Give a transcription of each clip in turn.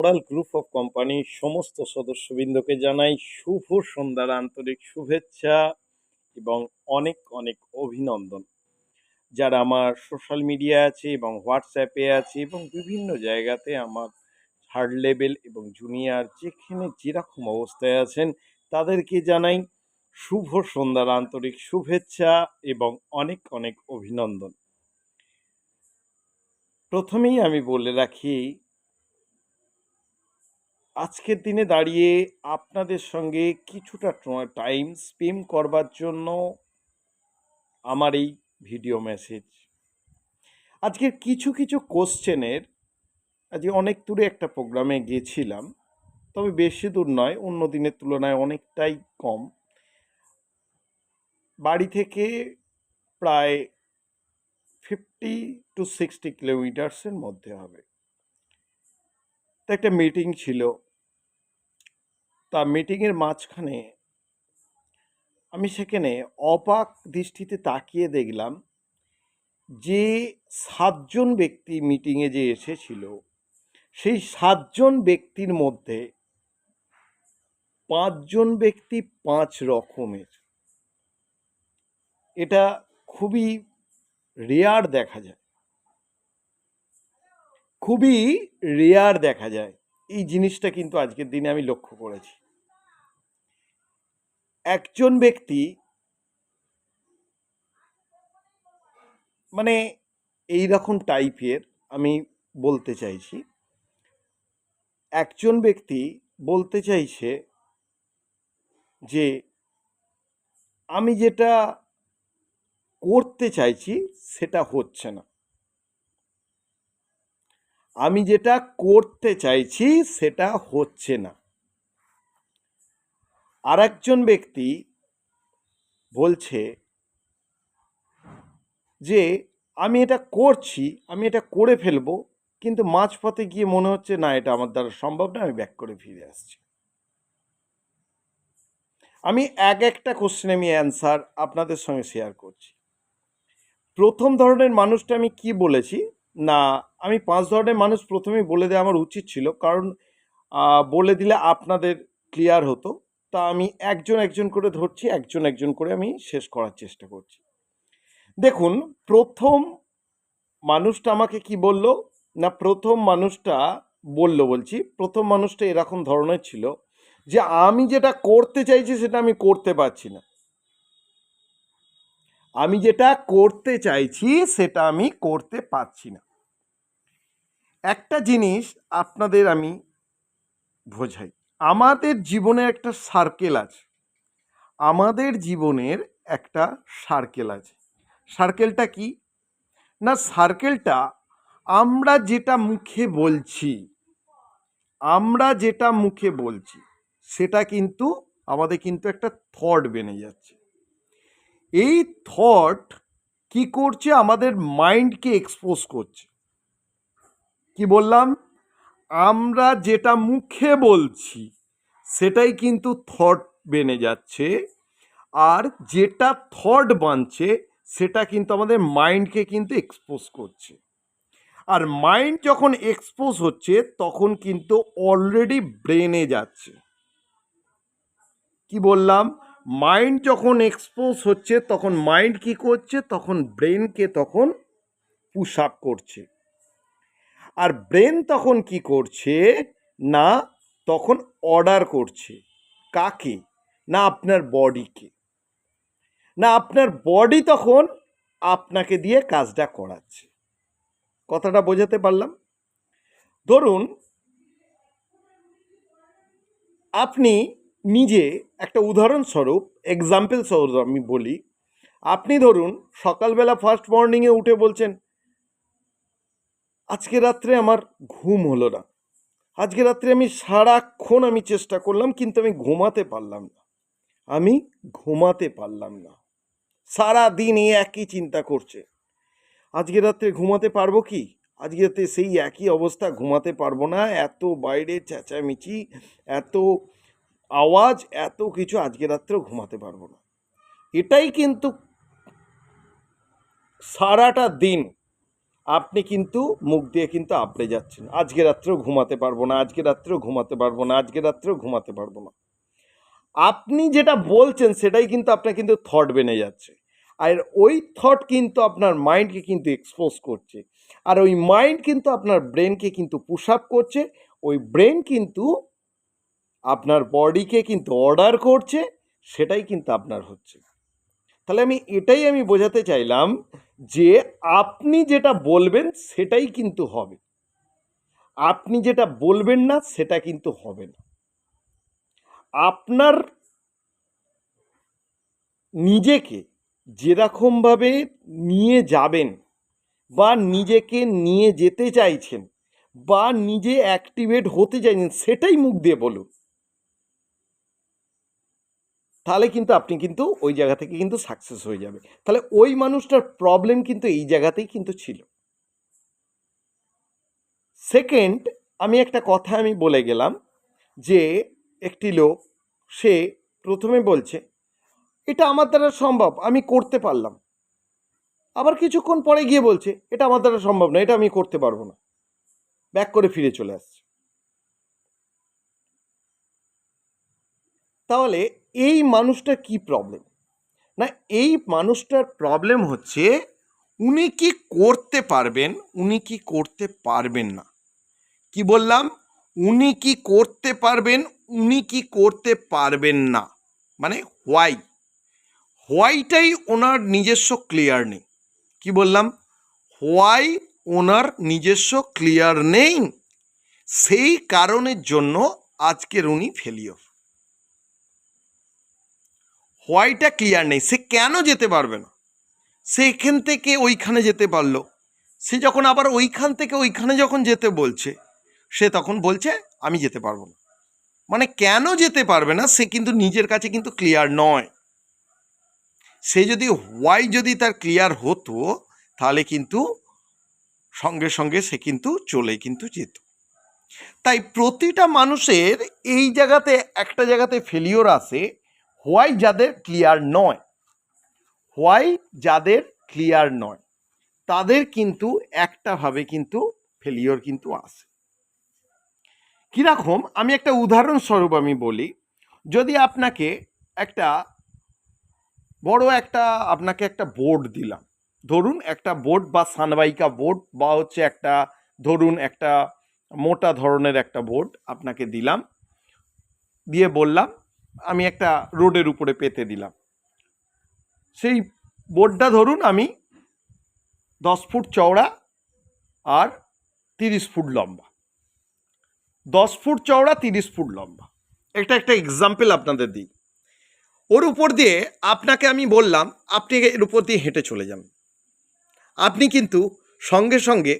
Oral group of কোম্পানির সমস্ত সদস্যবৃন্দকে জানাই শুভ সন্ধ্যার আন্তরিক শুভেচ্ছা এবং অনেক অনেক অভিনন্দন। যারা আমার সোশ্যাল মিডিয়া আছে এবং হোয়াটসঅ্যাপে আছে এবং বিভিন্ন জায়গাতে আমার থার্ড লেভেল এবং জুনিয়র যেখানে যেরকম অবস্থায় আছেন তাদেরকে জানাই শুভ সন্ধ্যার আন্তরিক শুভেচ্ছা এবং অনেক অনেক অভিনন্দন। প্রথমেই আমি বলে রাখি, আজকের দিনে দাঁড়িয়ে আপনাদের সঙ্গে কিছুটা টাইম স্পেন্ড করবার জন্য আমার এই ভিডিও মেসেজ। আজকের কিছু কিছু কোশ্চেনের, আজকে অনেক দূরে একটা প্রোগ্রামে গিয়েছিলাম, তবে বেশি দূর নয়, অন্য দিনের তুলনায় অনেকটাই কম। বাড়ি থেকে প্রায় 50 to 60 কিলোমিটার্সের মধ্যে হবে। তো একটা মিটিং ছিল, তা মিটিংয়ের মাঝখানে আমি সেখানে অবাক দৃষ্টিতে তাকিয়ে দেখলাম যে 7জন ব্যক্তি মিটিংয়ে যে এসেছিল, সেই 7জন ব্যক্তির মধ্যে 5জন ব্যক্তি 5 রকমের। এটা খুবই রেয়ার দেখা যায়, খুবই রেয়ার দেখা যায়। এই জিনিসটা কিন্তু আজকের দিনে আমি লক্ষ্য করেছি। একজন ব্যক্তি মানে এই রকম টাইপের, আমি বলতে চাইছি, একজন ব্যক্তি বলতে চাইছে যে আমি যেটা করতে চাইছি সেটা হচ্ছে না, আমি যেটা করতে চাইছি সেটা হচ্ছে না। আর একজন ব্যক্তি বলছে যে আমি এটা করছি, আমি এটা করে ফেলবো, কিন্তু মাঝপথে গিয়ে মনে হচ্ছে না, এটা আমার দ্বারা সম্ভব না, আমি ব্যাক করে ফিরে আসছি। আমি একটা কোশ্চেনে আমি অ্যান্সার আপনাদের সঙ্গে শেয়ার করছি। প্রথম ধরনের মানুষটা আমি কি বলেছি না, আমি 5 ধরনের মানুষ প্রথমেই বলে দেওয়া আমার উচিত ছিল, কারণ বলে দিলে আপনাদের ক্লিয়ার হতো। তা আমি একজন একজন করে ধরছি, একজন একজন করে আমি শেষ করার চেষ্টা করছি। দেখুন, প্রথম মানুষটা আমাকে কি বলল না, প্রথম মানুষটা প্রথম মানুষটা এরকম ধরনের ছিল যে আমি যেটা করতে চাইছি সেটা আমি করতে পারছি না, আমি যেটা করতে চাইছি সেটা আমি করতে পারছি না। একটা জিনিস আপনাদের আমি বোঝাই, আমাদের জীবনের একটা সার্কেল আছে, আমাদের জীবনের একটা সার্কেল আছে। সার্কেলটা কি না, সার্কেলটা আমরা যেটা মুখে বলছি, আমরা যেটা মুখে বলছি সেটা কিন্তু আমাদের কিন্তু একটা থট বেনে যাচ্ছে। এই থট কি করছে, আমাদের মাইন্ডকে এক্সপোজ করছে। কি বললাম, আমরা যেটা মুখে বলছি সেটাই কিন্তু থট বেনে যাচ্ছে, আর যেটা থট বানছে সেটা কিন্তু আমাদের মাইন্ডকে কিন্তু এক্সপোজ করছে। আর মাইন্ড যখন এক্সপোজ হচ্ছে তখন কিন্তু অলরেডি ব্রেনে যাচ্ছে। কি বললাম, মাইন্ড যখন এক্সপোজ হচ্ছে তখন মাইন্ড কি করছে, তখন ব্রেনকে তখন পুশ আপ করছে। আর ব্রেন তখন কি করছে না, তখন অর্ডার করছে। কাকে না, আপনার বডিকে। না, আপনার বডি তখন আপনাকে দিয়ে কাজটা করাচ্ছে। কথাটা বোঝাতে পারলাম? ধরুন আপনি নিজে, একটা উদাহরণস্বরূপ এক্সাম্পল স্বরূপ আমি বলি, আপনি ধরুন সকালবেলা ফার্স্ট মর্নিংয়ে উঠে বলছেন আজকে রাত্রে আমার ঘুম হলো না, আজকে রাত্রে আমি সারাক্ষণ আমি চেষ্টা করলাম কিন্তু আমি ঘুমাতে পারলাম না, আমি ঘুমাতে পারলাম না, সারাদিন এই একই চিন্তা করছে, আজকে রাত্রে ঘুমাতে পারবো কি, আজকে রাতে সেই একই অবস্থা, ঘুমাতে পারবো না, এত বাইরে চেঁচামেচি, এত আওয়াজ, এত কিছু, আজকে রাত্রেও ঘুমাতে পারবো না। এটাই কিন্তু সারাটা দিন আপনি কিন্তু মুখ দিয়ে কিন্তু আপড়ে যাচ্ছেন, আজকে রাত্রেও ঘুমাতে পারবো না, আজকে রাত্রেও ঘুমাতে পারবো না, আজকে রাত্রেও ঘুমাতে পারবো না। আপনি যেটা বলছেন সেটাই কিন্তু আপনার কিন্তু থট বেনে যাচ্ছে, আর ওই থট কিন্তু আপনার মাইন্ডকে কিন্তু এক্সপোজ করছে, আর ওই মাইন্ড কিন্তু আপনার ব্রেনকে কিন্তু পুশ আপ করছে, ওই ব্রেন কিন্তু আপনার বডিকে কিন্তু অর্ডার করছে, সেটাই কিন্তু আপনার হচ্ছে। তাহলে এটাই আমি বোঝাতে চাইলাম যে আপনি যেটা বলবেন সেটাই কিন্তু হবে, আপনি যেটা বলবেন না সেটা কিন্তু হবে না। আপনার নিজেকে যেরকমভাবে নিয়ে যাবেন বা নিজেকে নিয়ে যেতে চাইছেন বা নিজে অ্যাক্টিভেট হতে চাইছেন সেটাই মুখ দিয়ে বলুন, তাহলে কিন্তু আপনি কিন্তু ওই জায়গা থেকে কিন্তু সাকসেস হয়ে যাবে। তাহলে ওই মানুষটার প্রবলেম কিন্তু এই জায়গাতেই কিন্তু ছিল। সেকেন্ড, আমি একটা কথা বলে গেলাম যে একটি লোক, সে প্রথমে বলছে এটা আমার দ্বারা সম্ভব, আমি করতে পারলাম, আবার কিছুক্ষণ পরে গিয়ে বলছে এটা আমার দ্বারা সম্ভব না, এটা আমি করতে পারবো না, ব্যাক করে ফিরে চলে আসছে। তাহলে এই মানুষটার কি প্রবলেম? না, এই মানুষটার প্রবলেম হচ্ছে উনি কি করতে পারবেন, উনি কি করতে পারবেন না। কি বললাম? উনি কি করতে পারবেন, উনি কি করতে পারবেন না, মানে হোয়াইটাই ওনার নিজস্ব ক্লিয়ার নেই। কি বললাম? হোয়াই ওনার নিজস্ব ক্লিয়ার নেই, সেই কারণের জন্য আজকের উনি ফেলিওর। হোয়াইটা ক্লিয়ার নেই, সে কেন যেতে পারবে না। সে এখান থেকে ওইখানে যেতে পারলো, সে যখন আবার ওইখান থেকে ওইখানে যখন যেতে বলছে, সে তখন বলছে আমি যেতে পারবো না। মানে কেন যেতে পারবে না, সে কিন্তু নিজের কাছে কিন্তু ক্লিয়ার নয়। সে যদি হোয়াই যদি তার ক্লিয়ার হতো, তাহলে কিন্তু সঙ্গে সঙ্গে সে কিন্তু চলে কিন্তু যেত। তাই প্রতিটা মানুষের এই জায়গাতে একটা জায়গাতে ফেলিওর আসে, হোয়াই যাদের ক্লিয়ার নয়, হোয়াই যাদের ক্লিয়ার নয় তাদের কিন্তু একটাভাবে কিন্তু ফেলিওর কিন্তু আসে। কীরকম? আমি একটা উদাহরণস্বরূপ বলি, যদি আপনাকে একটা বড় একটা আপনাকে একটা বোর্ড দিলাম, ধরুন একটা বোর্ড বা সানমাইকা বোর্ড বা হচ্ছে একটা ধরুন একটা মোটা ধরনের একটা বোর্ড আপনাকে দিলাম, দিয়ে বললাম আমি একটা রোডের উপরে পেতে দিলাম। সেই বোর্ডটা ধরুন আমি 10 ফুট চওড়া আর 30 ফুট লম্বা, 10 ফুট চওড়া 30 ফুট লম্বা, একটা এক্সাম্পল আপনাদের দিই। ওর উপর দিয়ে আপনাকে আমি বললাম আপনি এর উপর দিয়ে হেঁটে চলে যান, আপনি কিন্তু সঙ্গে সঙ্গে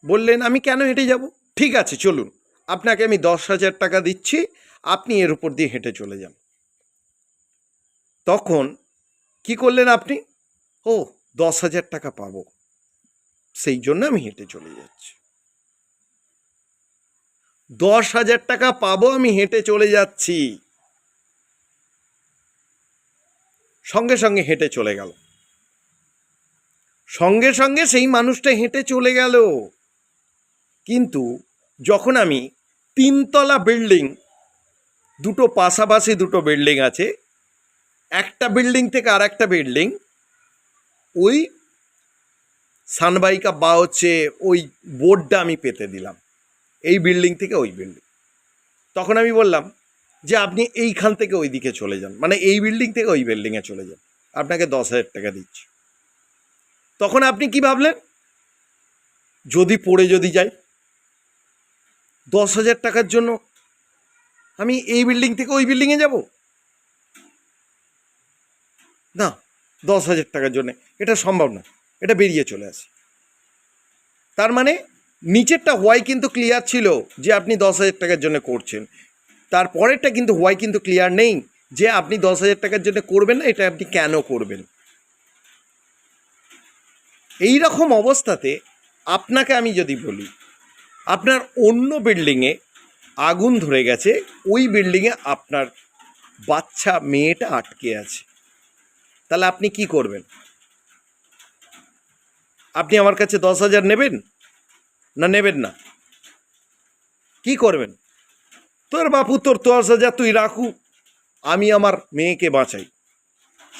বললেন আমি কেন হেঁটে যাব, ঠিক আছে চলুন, আপনাকে আমি 10,000 টাকা দিচ্ছি, আপনি এর উপর দিয়ে হেঁটে চলে যান। তখন কি করলেন আপনি? ও, 10,000 টাকা পাবো, সেই জন্য আমি হেঁটে চলে যাচ্ছি। 10,000 টাকা পাবো, আমি হেঁটে চলে যাচ্ছি, সঙ্গে সঙ্গে হেঁটে চলে গেল, সঙ্গে সঙ্গে সেই মানুষটা হেঁটে চলে গেল। কিন্তু যখন আমি 3তলা বিল্ডিং, দুটো পাশাপাশি দুটো বিল্ডিং আছে, একটা বিল্ডিং থেকে আর একটা বিল্ডিং, ওই সানমাইকা বা হচ্ছে ওই বোর্ডটা আমি পেতে দিলাম, এই বিল্ডিং থেকে ওই বিল্ডিং। তখন আমি বললাম যে আপনি এইখান থেকে ওই দিকে চলে যান, মানে এই বিল্ডিং থেকে ওই বিল্ডিংয়ে চলে যান, আপনাকে 10,000 টাকা দিচ্ছি। তখন আপনি কি ভাবলেন? যদি পড়ে যদি যাই, 10,000 টাকার জন্য আমি এই বিল্ডিং থেকে ওই বিল্ডিংয়ে যাব না, 10,000 টাকার জন্য এটা সম্ভব না, এটা বেরিয়ে চলে আসি। তার মানে নিচেরটা হোয়াই কিন্তু ক্লিয়ার ছিল যে আপনি 10,000 টাকার জন্য করছেন, তারপরেরটা কিন্তু হোয়াই কিন্তু ক্লিয়ার নেই যে আপনি 10,000 টাকার জন্য করবেন না, এটা আপনি কেন করবেন। এই রকম অবস্থাতে আপনাকে আমি যদি বলি আপনার অন্য বিল্ডিংয়ে আগুন ধরে গেছে, ওই বিল্ডিংয়ে আপনার বাচ্চা মেয়েটা আটকে আছে, তাহলে আপনি কি করবেন? আপনি আমার কাছে 10,000 নেবেন না নেবেন না? কি করবেন? তোর বাপু তোর 10,000 তুই রাখু, আমি আমার মেয়েকে বাঁচাই।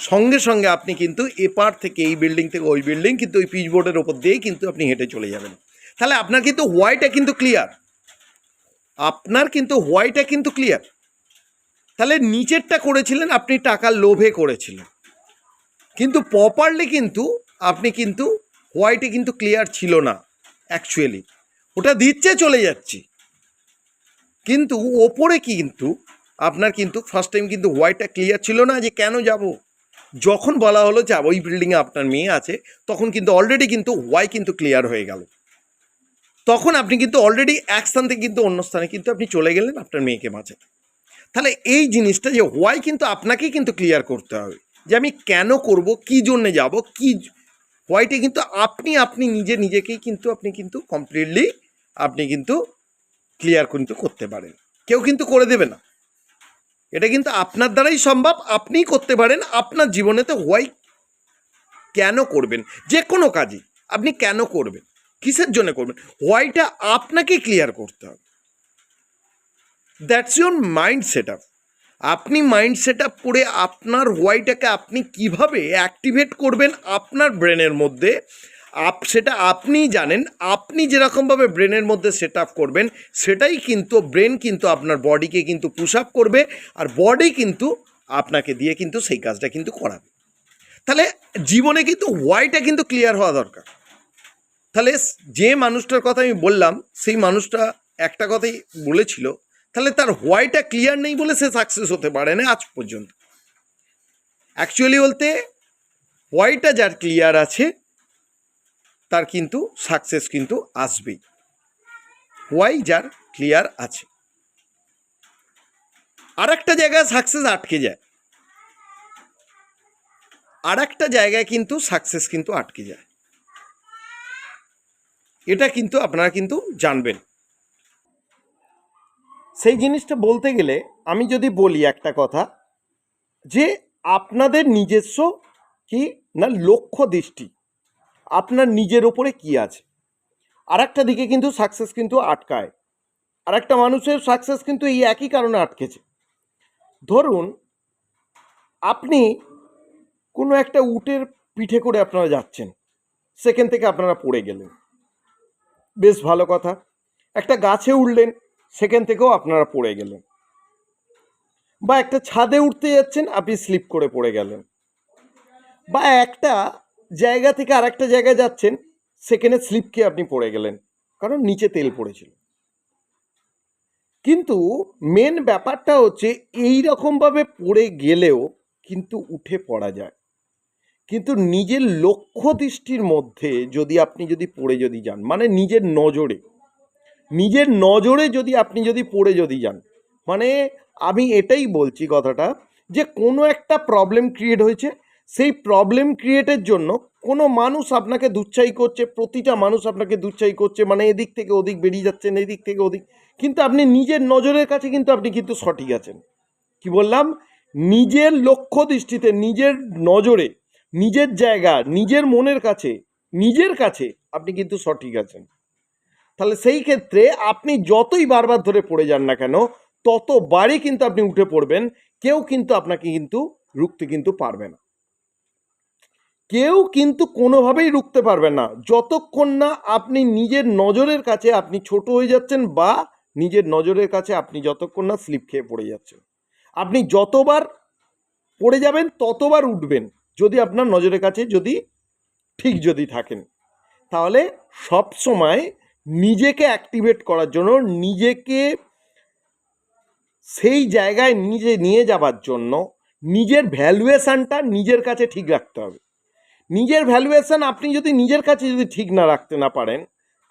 সঙ্গে সঙ্গে আপনি কিন্তু এপার থেকে এই বিল্ডিং থেকে ওই বিল্ডিং কিন্তু ওই পিচবোর্ডের ওপর দিয়েই কিন্তু আপনি হেঁটে চলে যাবেন। তাহলে আপনার কিন্তু হোয়াইটা কিন্তু ক্লিয়ার, আপনার কিন্তু হোয়াইটা কিন্তু ক্লিয়ার। তাহলে নিচেরটা করেছিলেন আপনি টাকার লোভে করেছিলেন, কিন্তু প্রপারলি কিন্তু আপনি কিন্তু হোয়াইটে কিন্তু ক্লিয়ার ছিল না অ্যাকচুয়ালি। ওটা দিচ্ছে চলে যাচ্ছি, কিন্তু ওপরে কিন্তু আপনার কিন্তু ফার্স্ট টাইম কিন্তু হোয়াইটটা ক্লিয়ার ছিল না যে কেন যাব। যখন বলা হলো যে ওই বিল্ডিংয়ে আপনার মেয়ে আছে, তখন কিন্তু অলরেডি কিন্তু হোয়াই কিন্তু ক্লিয়ার হয়ে গেল। তখন আপনি কিন্তু অলরেডি এক স্থান থেকে কিন্তু অন্য স্থানে কিন্তু আপনি চলে গেলেন আপনার মেয়েকে বাঁচাতে। তাহলে এই জিনিসটা যে হোয়াই কিন্তু আপনাকেই কিন্তু ক্লিয়ার করতে হবে, যে আমি কেন করব, কী জন্যে যাব, কি হোয়াইটে কিন্তু আপনি নিজেকেই কিন্তু আপনি কিন্তু কমপ্লিটলি আপনি কিন্তু ক্লিয়ার কিন্তু করতে পারেন, কেউ কিন্তু করে দেবে না। এটা কিন্তু আপনার দ্বারাই সম্ভব, আপনিই করতে পারেন। আপনার জীবনেতে হোয়াই কেন করবেন, যে কোনো কাজই আপনি কেন করবেন, কিসের জন্য করবেন, হোয়াইটা আপনাকে ক্লিয়ার করতে হবে। That's your mind set up. আপনি মাইন্ড সেট আপ করে আপনার হোয়াইটাকে আপনি কিভাবে অ্যাক্টিভেট করবেন আপনার ব্রেনের মধ্যে, সেটা আপনিই জানেন। আপনি যেরকমভাবে ব্রেনের মধ্যে সেট আপ করবেন, সেটাই কিন্তু ব্রেন কিন্তু আপনার বডিকে কিন্তু পুশ আপ করবে, আর বডি কিন্তু আপনাকে দিয়ে কিন্তু সেই কাজটা কিন্তু করাবে। তাহলে জীবনে কিন্তু হোয়াইটা কিন্তু ক্লিয়ার হওয়া দরকার। তাহলে যে মানুষটার কথা আমি বললাম, সেই মানুষটা একটা কথাই বলেছিল, তাহলে তার হোয়াইটা ক্লিয়ার নেই বলে সে সাকসেস হতে পারে না আজ পর্যন্ত। অ্যাকচুয়ালি বলতে হোয়াইটা যার ক্লিয়ার আছে তার কিন্তু সাকসেস কিন্তু আসবেই। হোয়াই যার ক্লিয়ার আছে, আর একটা জায়গায় সাকসেস আটকে যায়, আর একটা জায়গায় কিন্তু সাকসেস কিন্তু আটকে যায়। এটা কিন্তু আপনারা কিন্তু জানবেন। সেই জিনিসটা বলতে গেলে আমি যদি বলি একটা কথা, যে আপনাদের নিজস্ব কি না লক্ষ্য দৃষ্টি, আপনার নিজের ওপরে কি আছে। আর একটা দিকে কিন্তু সাকসেস কিন্তু আটকায়, আর একটা মানুষের সাকসেস কিন্তু এই একই কারণে আটকেছে। ধরুন আপনি কোনো একটা উটের পিঠে করে আপনারা যাচ্ছেন, সেখান থেকে আপনারা পড়ে গেলেন, বেশ ভালো কথা। একটা গাছে উঠলেন, সেখান থেকেও আপনারা পড়ে গেলেন। বা একটা ছাদে উঠতে যাচ্ছেন, আপনি স্লিপ করে পড়ে গেলেন। বা একটা জায়গা থেকে আর একটা জায়গায় যাচ্ছেন, সেখানে স্লিপ খেয়ে আপনি পড়ে গেলেন, কারণ নিচে তেল পড়েছিল। কিন্তু মেন ব্যাপারটা হচ্ছে এই রকমভাবে পড়ে গেলেও কিন্তু উঠে পড়া যায়। কিন্তু নিজের লক্ষ্য দৃষ্টির মধ্যে যদি আপনি যদি পড়ে যদি যান, মানে নিজের নজরে যদি আপনি যদি পড়ে যদি যান, মানে আমি এটাই বলছি কথাটা, যে কোনো একটা প্রবলেম ক্রিয়েট হয়েছে, সেই প্রবলেম ক্রিয়েটের জন্য কোনো মানুষ আপনাকে দুচ্ছাই করছে, প্রতিটা মানুষ আপনাকে দুচ্ছাই করছে, মানে এদিক থেকে ওদিক বেরিয়ে যাচ্ছেন, এদিক থেকে ওদিক, কিন্তু আপনি নিজের নজরের কাছে কিন্তু আপনি কিন্তু সঠিক আছেন। কি বললাম? নিজের লক্ষ্য দৃষ্টিতে, নিজের নজরে, নিজের জায়গা, নিজের মনের কাছে, নিজের কাছে আপনি কিন্তু সঠিক আছেন। তাহলে সেই ক্ষেত্রে আপনি যতই বারবার ধরে পড়ে যান না কেন, ততবারই কিন্তু আপনি উঠে পড়বেন। কেউ কিন্তু আপনাকে কিন্তু রুখতে কিন্তু পারবে না, কেউ কিন্তু কোনোভাবেই রুখতে পারবে না, যতক্ষণ না আপনি নিজের নজরের কাছে আপনি ছোট হয়ে যাচ্ছেন, বা নিজের নজরের কাছে আপনি যতক্ষণ না স্লিপ খেয়ে পড়ে যাচ্ছেন। আপনি যতবার পড়ে যাবেন ততবার উঠবেন, যদি আপনার নজরের কাছে যদি ঠিক যদি থাকেন। তাহলে সব সময় নিজেকে অ্যাক্টিভেট করার জন্য, নিজেকে সেই জায়গায় নিয়ে যাবার জন্য নিজের ভ্যালুয়েশনটা নিজের কাছে ঠিক রাখতে হবে। নিজের ভ্যালুয়েশন আপনি যদি নিজের কাছে যদি ঠিক না রাখতে না পারেন,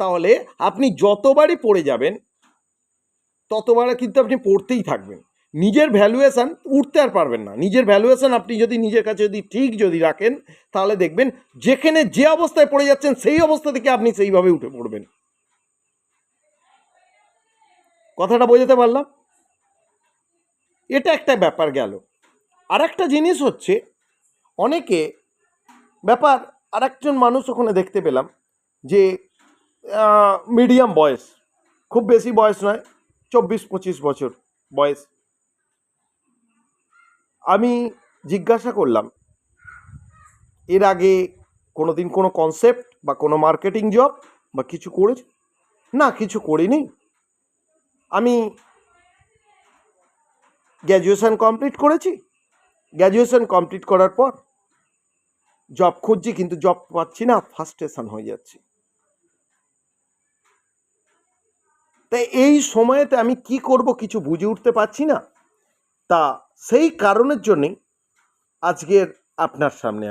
তাহলে আপনি যতবারই পড়ে যাবেন ততবার কিন্তু আপনি পড়তেই থাকবেন। নিজের ভ্যালুয়েশন উঠতে আর পারবেন না। নিজের ভ্যালুয়েশন আপনি যদি নিজের কাছে যদি ঠিক যদি রাখেন, তাহলে দেখবেন যেখানে যে অবস্থায় পড়ে যাচ্ছেন সেই অবস্থা থেকে আপনি সেইভাবে উঠে পড়বেন। কথাটা বোঝাতে পারলাম? এটা একটা ব্যাপার গেল। আর একটা জিনিস হচ্ছে, অনেকে ব্যাপার আর একজন মানুষ ওখানে দেখতে পেলাম যে মিডিয়াম বয়স, খুব বেশি বয়স নয়, 24-25 বছর বয়স। আমি জিজ্ঞাসা করলাম, এর আগে কোনোদিন কোনো কনসেপ্ট বা কোনো মার্কেটিং জব বা কিছু করেছে? না, কিছু করিনি। আমি গ্র্যাজুয়েশন কমপ্লিট করেছি, গ্র্যাজুয়েশন কমপ্লিট করার পর জব খুঁজছি, কিন্তু জব পাচ্ছি না, ফ্রাস্ট্রেশন হয়ে যাচ্ছি। তাই এই সময়েতে আমি কি করব কিছু বুঝে উঠতে পারছি না। তা সেই কারণের জন্যেই আজকের আপনার সামনে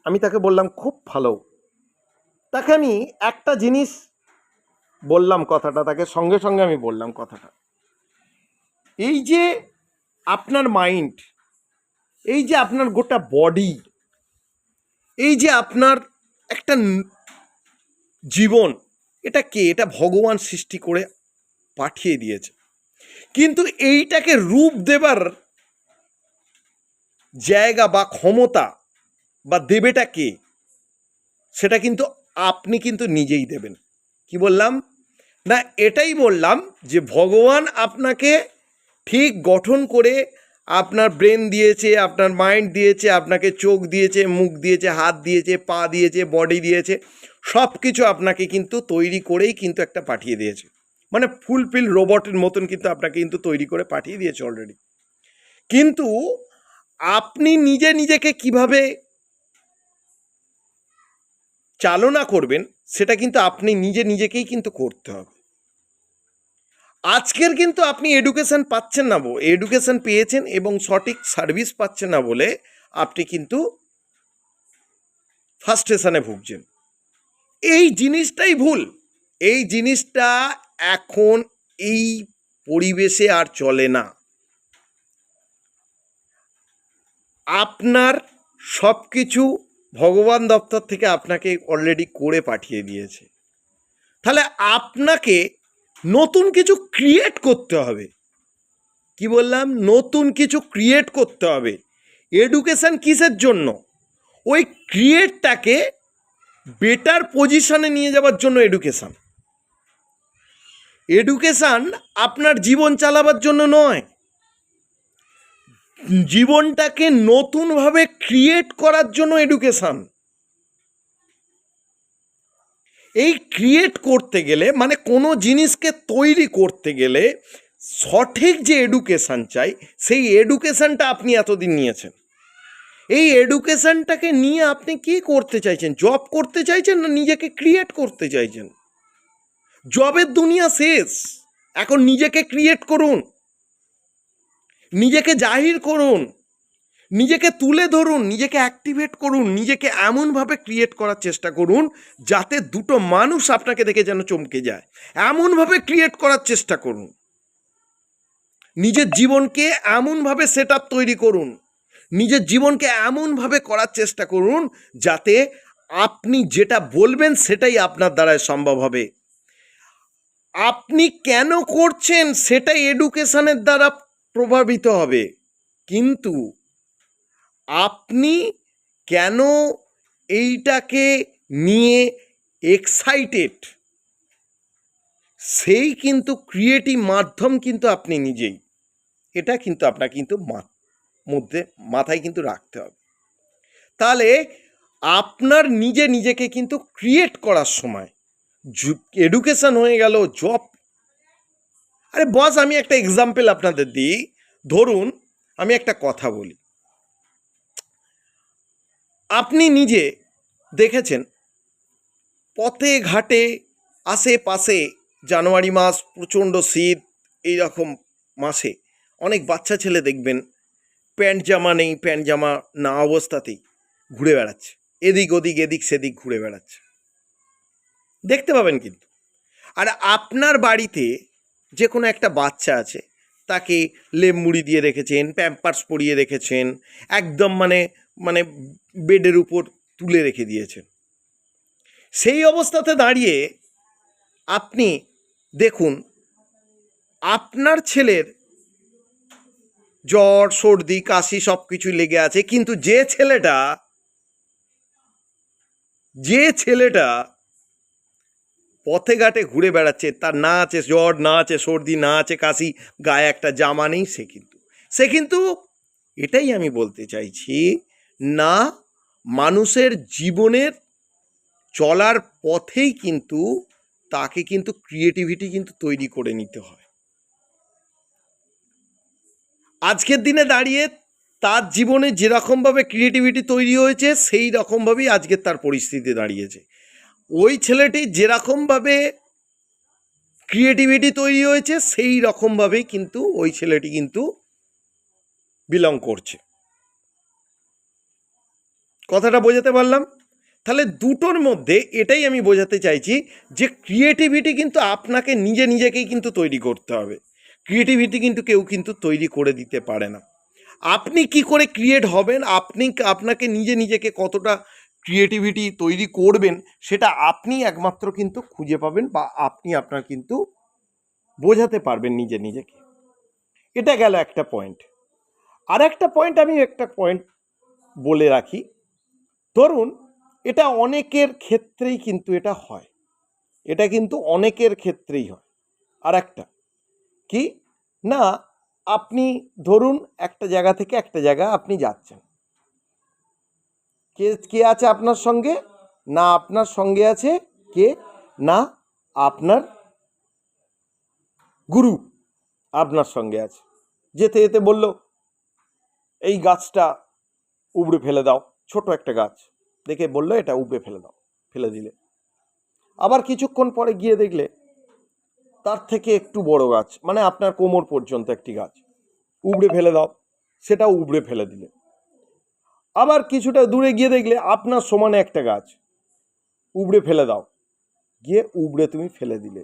আমি তাকে বললাম, খুব ভালো। তাকে আমি একটা জিনিস বললাম, কথাটা তাকে সঙ্গে সঙ্গে আমি বললাম কথাটা, এই যে আপনার মাইন্ড, এই যে আপনার গোটা বডি, এই যে আপনার একটা জীবন, এটা কে? এটা ভগবান সৃষ্টি করে পাঠিয়ে দিয়েছে। কিন্তু এইটাকে রূপ দেবার জায়গা বা ক্ষমতা বা দেবেটা কে? সেটা কিন্তু আপনি কিন্তু নিজেই দেবেন। কি বললাম না? এটাই বললাম যে ভগবান আপনাকে ঠিক গঠন করে আপনার ব্রেন দিয়েছে, আপনার মাইন্ড দিয়েছে, আপনাকে চোখ দিয়েছে, মুখ দিয়েছে, হাত দিয়েছে, পা দিয়েছে, বডি দিয়েছে, সব কিছু আপনাকে কিন্তু তৈরি করেই কিন্তু একটা পাঠিয়ে দিয়েছে। মানে ফুলফিল রোবটের মতন কিন্তু আপনাকে কিন্তু তৈরি করে পাঠিয়ে দিয়েছে অলরেডি। কিন্তু আপনি নিজেকে কিভাবে চালনা করবেন সেটা কিন্তু আপনি নিজেকেই কিন্তু করতে হবে। আজকের কিন্তু আপনি এডুকেশন পাচ্ছেন না, এডুকেশন পেয়েছেন এবং সঠিক সার্ভিস পাচ্ছেন না বলে আপনি কিন্তু ফ্রাস্ট্রেশনে ভুগছেন। এই জিনিসটাই ভুল। এই জিনিসটা এখন এই পরিবেশে আর চলে না। আপনার সব কিছু ভগবান দপ্তর থেকে আপনাকে অলরেডি করে পাঠিয়ে দিয়েছে। তাহলে আপনাকে নতুন কিছু ক্রিয়েট করতে হবে। কি বললাম? নতুন কিছু ক্রিয়েট করতে হবে। এডুকেশন কিসের জন্য? ওই ক্রিয়েটটাকে বেটার পজিশনে নিয়ে যাওয়ার জন্য এডুকেশন। এডুকেশন আপনার জীবন চালাবার জন্য নয়, জীবনটাকে নতুনভাবে ক্রিয়েট করার জন্য এডুকেশন। এই ক্রিয়েট করতে গেলে মানে কোনো জিনিসকে তৈরি করতে গেলে সঠিক যে এডুকেশন চাই, সেই এডুকেশনটা আপনি এতদিন নিয়েছেন। এই এডুকেশনটাকে নিয়ে আপনি কি করতে চাইছেন? জব করতে চাইছেন না নিজেকে ক্রিয়েট করতে চাইছেন? জবের দুনিয়া শেষ, এখন নিজেকে ক্রিয়েট করুন, নিজেকে জাহির করুন, নিজেকে তুলে ধরুন, নিজেকে অ্যাক্টিভেট করুন, নিজেকে এমনভাবে ক্রিয়েট করার চেষ্টা করুন যাতে দুটো মানুষ আপনাকে দেখে যেন চমকে যায়। এমনভাবে ক্রিয়েট করার চেষ্টা করুন, নিজের জীবনকে এমনভাবে সেট আপ তৈরি করুন, নিজের জীবনকে এমনভাবে করার চেষ্টা করুন যাতে আপনি যেটা বলবেন সেটাই আপনার দ্বারাই সম্ভব হবে। আপনি কেন করছেন সেটাই এডুকেশনের দ্বারা প্রভাবিত হবে, কিন্তু আপনি কেন এইটাকে নিয়ে এক্সাইটেড সেই কিন্তু ক্রিয়েটিভ মাধ্যম কিন্তু আপনি নিজেই। এটা কিন্তু আপনার কিন্তু মধ্যে মাথায় কিন্তু রাখতে হবে। তাহলে আপনার নিজেকে কিন্তু ক্রিয়েট করার সময় এডুকেশন হয়ে গেল, জব। আরে বস, আমি একটা এক্সাম্পল আপনাদের দিই। ধরুন আমি একটা কথা বলি, আপনি নিজে দেখেছেন পথে ঘাটে আশেপাশে জানুয়ারি মাস, প্রচণ্ড শীত, এইরকম মাসে অনেক বাচ্চা ছেলে দেখবেন প্যান্ট জামা নেই, প্যান্ট জামা না অবস্থাতেই ঘুরে বেড়াচ্ছে, এদিক ওদিক এদিক সেদিক ঘুরে বেড়াচ্ছে, দেখতে পাবেন কিন্তু। আর আপনার বাড়িতে যে কোনো একটা বাচ্চা আছে, তাকে লেপ মুড়ি দিয়ে রেখেছেন, প্যাম্পার্স পরিয়ে রেখেছেন, একদম মানে মানে বেডের উপর তুলে রেখে দিয়েছেন। সেই অবস্থাতে দাঁড়িয়ে আপনি দেখুন আপনার ছেলের জ্বর, সর্দি, কাশি সব কিছুই লেগে আছে, কিন্তু যে ছেলেটা যে ছেলেটা পথে ঘাটে ঘুরে বেড়াচ্ছে, তার না আছে জ্বর, না আছে সর্দি, না আছে কাশি, গায়ে একটা জামা নেই, সে কিন্তু এটাই আমি বলতে চাইছি, না মানুষের জীবনের চলার পথেই কিন্তু তাকে কিন্তু ক্রিয়েটিভিটি কিন্তু তৈরি করে নিতে হয়। আজকের দিনে দাঁড়িয়ে তার জীবনে যেরকমভাবে ক্রিয়েটিভিটি তৈরি হয়েছে সেই রকমভাবেই আজকের তার পরিস্থিতি দাঁড়িয়েছে। ওই ছেলেটি যেরকমভাবে ক্রিয়েটিভিটি তৈরি হয়েছে সেই রকমভাবেই কিন্তু ওই ছেলেটি কিন্তু বিলং করছে। কথাটা বোঝাতে পারলাম? তাহলে দুটোর মধ্যে এটাই আমি বোঝাতে চাইছি যে ক্রিয়েটিভিটি কিন্তু আপনাকে নিজেকেই কিন্তু তৈরি করতে হবে। ক্রিয়েটিভিটি কিন্তু কেউ কিন্তু তৈরি করে দিতে পারে না। আপনি কি করে ক্রিয়েট হবেন, আপনাকে নিজেকে কতটা ক্রিয়েটিভিটি তৈরি করবেন, সেটা আপনি একমাত্র কিন্তু খুঁজে পাবেন বা আপনি আপনার কিন্তু বোঝাতে পারবেন নিজেকে। এটা গেল একটা পয়েন্ট। আর একটা পয়েন্ট আমি বলে রাখি, ধরুন এটা অনেকের ক্ষেত্রেই কিন্তু এটা হয়, এটা কিন্তু অনেকের ক্ষেত্রেই হয়। আর একটা কি না, আপনি ধরুন একটা জায়গা থেকে একটা জায়গা আপনি যাচ্ছেন, কে আছে আপনার সঙ্গে? না আপনার সঙ্গে আছে কে? না আপনার গুরু আপনার সঙ্গে আছে। যেতে যেতে বলল, এই গাছটা উবড়ে ফেলে দাও। ছোট একটা গাছ দেখে বললো, এটা উবড়ে ফেলে দাও। ফেলে দিলে। আবার কিছুক্ষণ পরে গিয়ে দেখলে তার থেকে একটু বড় গাছ, মানে আপনার কোমর পর্যন্ত একটি গাছ, উবড়ে ফেলে দাও। সেটাও উবড়ে ফেলে দিলে। আবার কিছুটা দূরে গিয়ে দেখলে আপনার সমানে একটা গাছ, উবড়ে ফেলে দাও। গিয়ে উবড়ে তুমি ফেলে দিলে।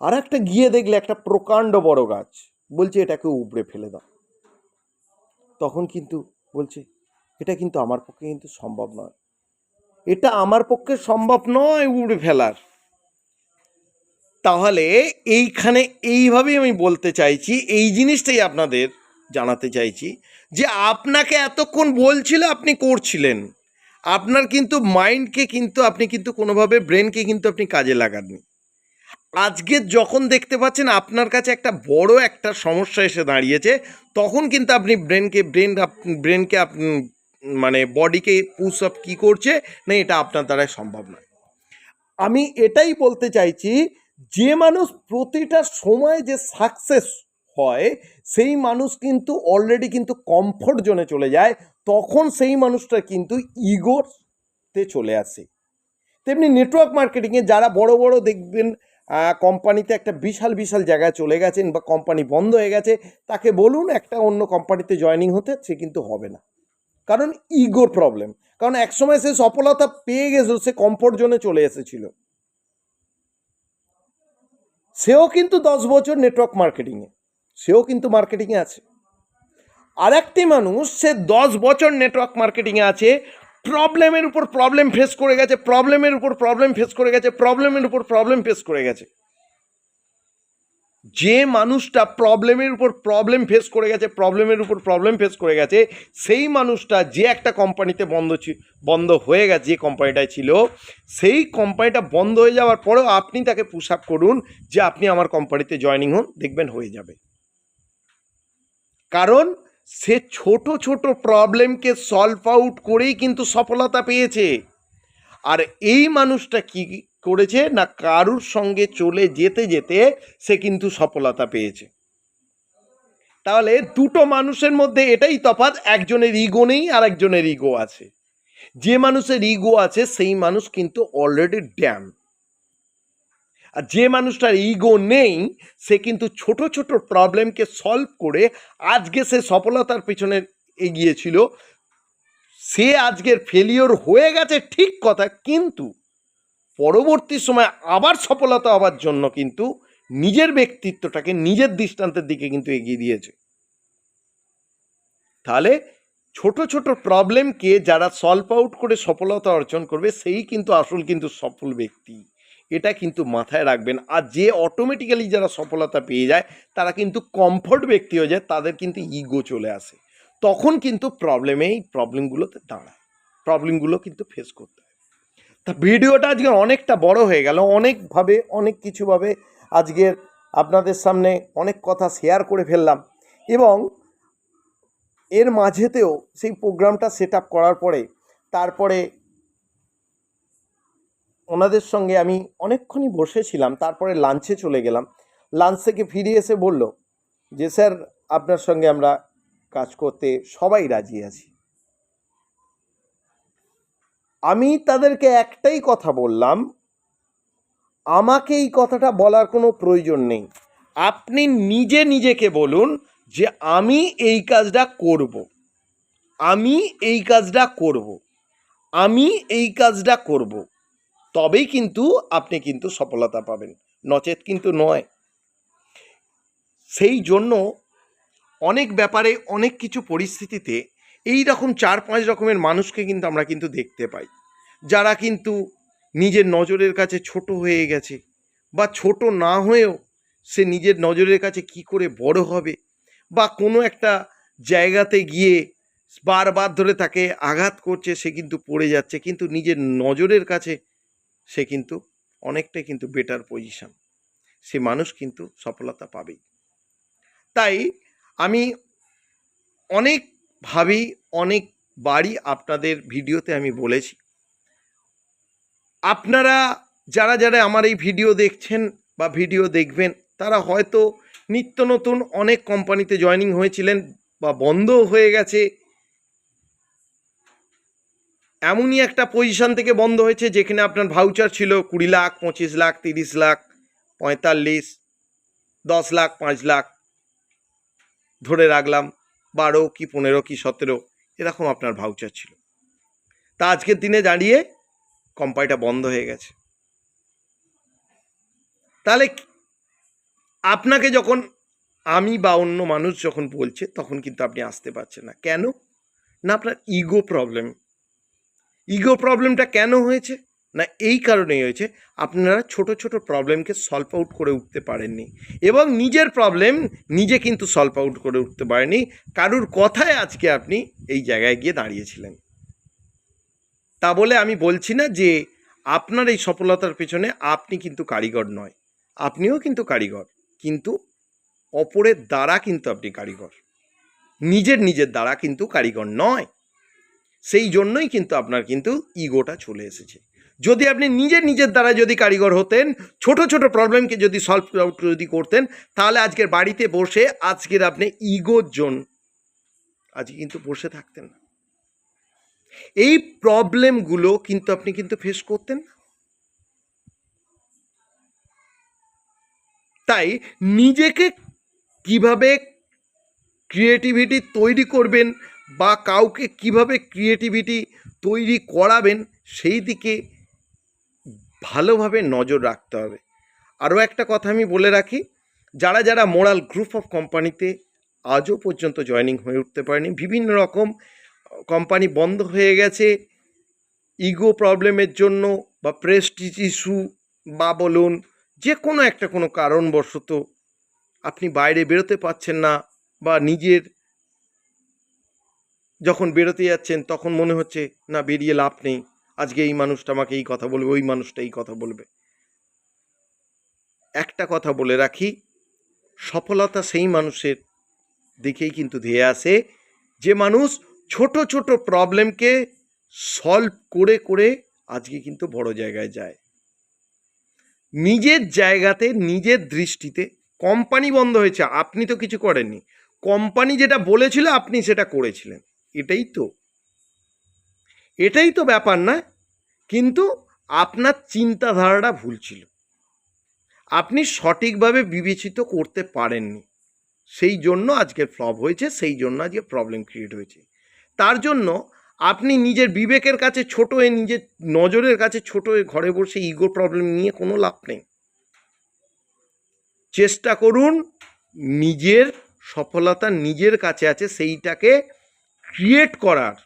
আর একটা গিয়ে দেখলে একটা প্রকাণ্ড বড় গাছ, বলছে এটাকে উবড়ে ফেলে দাও। তখন কিন্তু বলছে এটা কিন্তু আমার পক্ষে কিন্তু সম্ভব নয়, এটা আমার পক্ষে সম্ভব নয় উবড়ে ফেলার। তাহলে এইখানে এইভাবেই আমি বলতে চাইছি, এই জিনিসটাই আপনাদের জানাতে চাইছি যে আপনাকে এতক্ষণ বলছিল, আপনি করছিলেন, আপনার কিন্তু মাইন্ডকে কিন্তু আপনি কিন্তু কোনোভাবে ব্রেনকে কিন্তু আপনি কাজে লাগাননি। আজকে যখন দেখতে পাচ্ছেন আপনার কাছে একটা বড় একটা সমস্যা এসে দাঁড়িয়েছে, তখন কিন্তু আপনি ব্রেনকে মানে বডিকে পুশ আপ কী করছে না, এটা আপনার দ্বারা সম্ভব নয়। আমি এটাই বলতে চাইছি, যে মানুষ প্রতিটা সময় যে সাকসেস হয় সেই মানুষ কিন্তু অলরেডি কিন্তু কমফোর্ট জোনে চলে যায়, তখন সেই মানুষটা কিন্তু ইগোতে চলে আসে। তেমনি নেটওয়ার্ক মার্কেটিংয়ে যারা বড় বড় দেখবেন কোম্পানিতে একটা বিশাল জায়গায় চলে গেছেন বা কোম্পানি বন্ধ হয়ে গেছে, তাকে বলুন একটা অন্য কোম্পানিতে জয়েনিং হতে, সে কিন্তু হবে না, কারণ ইগোর প্রবলেম। কারণ একসময় সে সফলতা পেয়ে গেছিল, সে কমফোর্ট জোনে চলে এসেছিল। সেও কিন্তু 10 বছর নেটওয়ার্ক মার্কেটিংয়ে, সেও কিন্তু মার্কেটিংয়ে আছে। আর একটি মানুষ, সে 10 বছর নেটওয়ার্ক মার্কেটিংয়ে আছে, প্রবলেমের উপর প্রবলেম ফেস করে গেছে, প্রবলেমের উপর প্রবলেম ফেস করে গেছে, প্রবলেমের উপর প্রবলেম ফেস করে গেছে। যে মানুষটা প্রবলেমের উপর প্রবলেম ফেস করে গেছে, প্রবলেমের উপর প্রবলেম ফেস করে গেছে, সেই মানুষটা যে একটা কোম্পানিতে বন্ধ হয়ে গেছে, যে কোম্পানিটায় ছিল, সেই কোম্পানিটা বন্ধ হয়ে যাওয়ার পরেও আপনি তাকে পুশ আপ করুন যে আপনি আমার কোম্পানিতে জয়েনিং হন, দেখবেন হয়ে যাবে। কারণ সে ছোট ছোট প্রবলেমকে সলভ আউট করেই কিন্তু সফলতা পেয়েছে। আর এই মানুষটা কি করেছে না, কারুর সঙ্গে চলে যেতে যেতে সে কিন্তু সফলতা পেয়েছে। তাহলে দুটো মানুষের মধ্যে এটাই তফাৎ, একজনের ইগো নেই আর একজনের ইগো আছে। যে মানুষের ইগো আছে সেই মানুষ কিন্তু অলরেডি ড্যাম। আর যে মানুষটার ইগো নেই, সে কিন্তু ছোট ছোট প্রবলেমকে সলভ করে আজকে সে সফলতার পিছনে এগিয়েছিল। সে আজকের ফেলিওর হয়ে গেছে ঠিক কথা, কিন্তু পরবর্তী সময় আবার সফলতা হওয়ার জন্য কিন্তু নিজের ব্যক্তিত্বটাকে নিজের দৃষ্টান্তের দিকে কিন্তু এগিয়ে দিয়েছে। তাহলে ছোট ছোট প্রবলেমকে যারা সলভ আউট করে সফলতা অর্জন করবে, সেই কিন্তু আসল কিন্তু সফল ব্যক্তি, এটা কিন্তু মাথায় রাখবেন। আর যে অটোমেটিক্যালি যারা সফলতা পেয়ে যায়, তারা কিন্তু কমফোর্ট ব্যক্তি হয়ে যায়, তাদের কিন্তু ইগো চলে আসে, তখন কিন্তু প্রবলেমগুলোতে দাঁড়ায়, প্রবলেমগুলো কিন্তু ফেস করতে হয়। তা ভিডিওটা আজকে অনেকটা বড় হয়ে গেল, অনেকভাবে অনেক কিছুভাবে আজকের আপনাদের সামনে অনেক কথা শেয়ার করে ফেললাম, এবং এর মাঝেতেও সেই প্রোগ্রামটা সেট আপ করার পরে তারপরে ওনাদের সঙ্গে আমি অনেকক্ষণই বসেছিলাম, তারপরে লাঞ্চে চলে গেলাম। লাঞ্চ থেকে ফিরে এসে বলল যে স্যার আপনার সঙ্গে আমরা কাজ করতে সবাই রাজি আছি। আমি তাদেরকে একটাই কথা বললাম, আমাকে এই কথাটা বলার কোনো প্রয়োজন নেই, আপনি নিজে নিজেকে বলুন যে আমি এই কাজটা করব, আমি এই কাজটা করব, আমি এই কাজটা করব, তবেই কিন্তু আপনি কিন্তু সফলতা পাবেন, নচেত কিন্তু নয়। সেই জন্য অনেক ব্যাপারে অনেক কিছু পরিস্থিতিতে এই রকম 4-5 রকমের মানুষকে কিন্তু আমরা কিন্তু দেখতে পাই, যারা কিন্তু নিজের নজরের কাছে ছোট হয়ে গেছে, বা ছোট না হয়েও সে নিজের নজরের কাছে কি করে বড় হবে, বা কোনো একটা জায়গাতে গিয়ে বারবার ধরে তাকে আঘাত করছে, সে কিন্তু পড়ে যাচ্ছে, কিন্তু নিজের নজরের কাছে সে কিন্তু অনেকটাই কিন্তু বেটার পজিশন, সে মানুষ কিন্তু সফলতা পাবেই। তাই আমি অনেকভাবেই অনেকবারই আপনাদের ভিডিওতে আমি বলেছি, আপনারা যারা যারা আমার এই ভিডিও দেখছেন বা ভিডিও দেখবেন, তারা হয়তো নিত্য নতুন অনেক কোম্পানিতে জয়েনিং হয়েছিলেন বা বন্ধ হয়ে গেছে, এমনই একটা পজিশন থেকে বন্ধ হয়েছে যেখানে আপনার ভাউচার ছিল 20 লাখ, 25 লাখ, 30 লাখ, 45, 10 লাখ, 5 লাখ, ধরে রাখলাম 12 কি 15 কি 17, এরকম আপনার ভাউচার ছিল। তা আজকের দিনে দাঁড়িয়ে কোম্পানিটা বন্ধ হয়ে গেছে। তাহলে আপনাকে যখন আমি বা অন্য মানুষ যখন বলছে, তখন কিন্তু আপনি আসতে পারছেন না। কেন না? আপনার ইগো প্রবলেম। ইগো প্রবলেমটা কেন হয়েছে না? এই কারণেই হয়েছে, আপনারা ছোট ছোট প্রবলেমকে সলভ আউট করে উঠতে পারেননি, এবং নিজের প্রবলেম নিজে কিন্তু সলভ আউট করে উঠতে পারেননি। কারুর কথায় আজকে আপনি এই জায়গায় গিয়ে দাঁড়িয়েছিলেন। তা বলে আমি বলছি না যে আপনার এই সফলতার পেছনে আপনি কিন্তু কারিগর নয়, আপনিও কিন্তু কারিগর, কিন্তু অপরের দ্বারা কিন্তু আপনি কারিগর, নিজের দ্বারা কিন্তু কারিগর নয়। সেই জন্যই কিন্তু আপনার কিন্তু ইগোটা চলে এসেছে। যদি আপনি নিজের দ্বারা যদি কারিগর হতেন, ছোট ছোট প্রবলেমকে যদি সলভ আউট যদি করতেন, তাহলে আজকের বাড়িতে বসে আজকের আপনি ইগোর জন্য আজকে কিন্তু বসে থাকতেন না, এই প্রবলেমগুলো কিন্তু আপনি কিন্তু ফেস করতেন না। তাই নিজেকে কিভাবে ক্রিয়েটিভিটি তৈরি করবেন বা কাউকে কিভাবে ক্রিয়েটিভিটি তৈরি করাবেন, সেই দিকে ভালোভাবে নজর রাখতে হবে। আরও একটা কথা আমি বলে রাখি, যারা যারা মোরাল গ্রুপ অফ কোম্পানিতে আজও পর্যন্ত জয়েনিং হয়ে উঠতে পারেনি, বিভিন্ন রকম কোম্পানি বন্ধ হয়ে গেছে ইগো প্রবলেমের জন্য, বা প্রেস্টিজ ইস্যু, বা বলুন যে কোনো একটা কোনো কারণবশত আপনি বাইরে বেরোতে পারছেন না, বা নিজের যখন বেরোতে যাচ্ছেন তখন মনে হচ্ছে না বেরিয়ে লাভ নেই, আজকে এই মানুষটা আমাকে এই কথা বলবে, ওই মানুষটা এই কথা বলবে। একটা কথা বলে রাখি, সফলতা সেই মানুষের দিকেই কিন্তু ধেয়ে আসে যে মানুষ ছোট ছোট প্রবলেমকে সলভ করে করে আজকে কিন্তু বড় জায়গায় যায়। নিজের জায়গাতে নিজের দৃষ্টিতে কোম্পানি বন্ধ হয়েছে, আপনি তো কিছু করেননি, কোম্পানি যেটা বলেছিল আপনি সেটা করেছিলেন, এটাই তো ব্যাপার না? কিন্তু আপনার চিন্তাধারাটা ভুল ছিল, আপনি সঠিকভাবে বিবেচিত করতে পারেননি, সেই জন্য আজকের ফ্লপ হয়েছে, সেই জন্য আজকে প্রবলেম ক্রিয়েট হয়েছে। তার জন্য আপনি নিজের বিবেকের কাছে ছোট হয়ে, নিজের নজরের কাছে ছোট হয়ে ঘরে বসে ইগো প্রবলেম নিয়ে কোনো লাভ নেই। চেষ্টা করুন, নিজের সফলতা নিজের কাছে আছে, সেইটাকে ক্রিয়েট করার,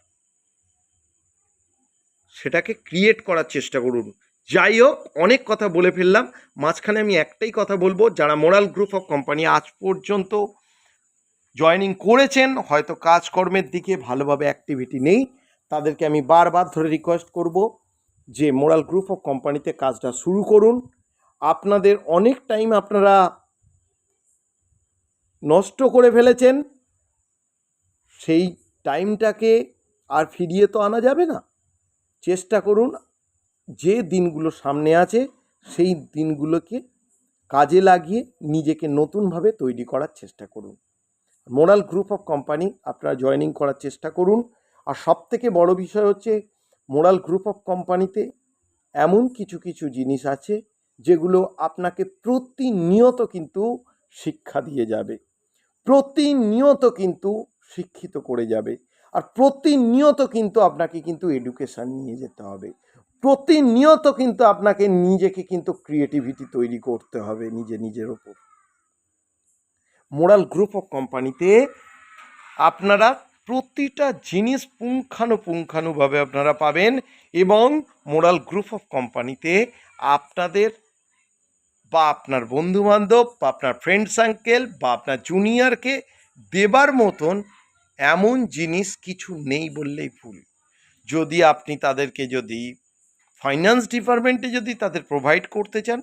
সেটাকে ক্রিয়েট করার চেষ্টা করুন। যাই হোক, অনেক কথা বলে ফেললাম, মাঝখানে আমি একটাই কথা বলবো, যারা মোরাল গ্রুপ অফ কোম্পানি আজ পর্যন্ত জয়েনিং করেছেন, হয়তো কাজকর্মের দিকে ভালোভাবে অ্যাক্টিভিটি নেই, তাদেরকে আমি বারবার ধরে রিকোয়েস্ট করব, যে মোরাল গ্রুপ অফ কোম্পানিতে কাজটা শুরু করুন। আপনাদের অনেক টাইম আপনারা নষ্ট করে ফেলেছেন, সেই টাইমটাকে আর ফিরিয়ে তো আনা যাবে না। চেষ্টা করুন যে দিনগুলো সামনে আছে সেই দিনগুলোকে কাজে লাগিয়ে নিজেকে নতুনভাবে তৈরি করার চেষ্টা করুন। মোরাল গ্রুপ অফ কোম্পানি আপনারা জয়েনিং করার চেষ্টা করুন। আর সবথেকে বড় বিষয় হচ্ছে মোরাল গ্রুপ অফ কোম্পানিতে এমন কিছু কিছু জিনিস আছে যেগুলো আপনাকে প্রতিনিয়ত কিন্তু শিক্ষা দিয়ে যাবে, প্রতিনিয়ত কিন্তু শিক্ষিত করে যাবে, আর প্রতিনিয়ত কিন্তু আপনাকে কিন্তু এডুকেশান নিয়ে যেতে হবে, প্রতিনিয়ত কিন্তু আপনাকে নিজেকে কিন্তু ক্রিয়েটিভিটি তৈরি করতে হবে নিজের ওপর। মোরাল গ্রুপ অফ কোম্পানিতে আপনারা প্রতিটা জিনিস পুঙ্খানুপুঙ্খানুভাবে আপনারা পাবেন, এবং মোরাল গ্রুপ অফ কোম্পানিতে আপনাদের বা আপনার বন্ধুবান্ধব বা আপনার ফ্রেন্ড সার্কেল বা আপনার জুনিয়রকে দেবার মতন এমন জিনিস কিছু নেই বললেই ভুল। যদি আপনি তাদেরকে যদি ফাইন্যান্স ডিপার্টমেন্টে যদি তাদের প্রোভাইড করতে চান,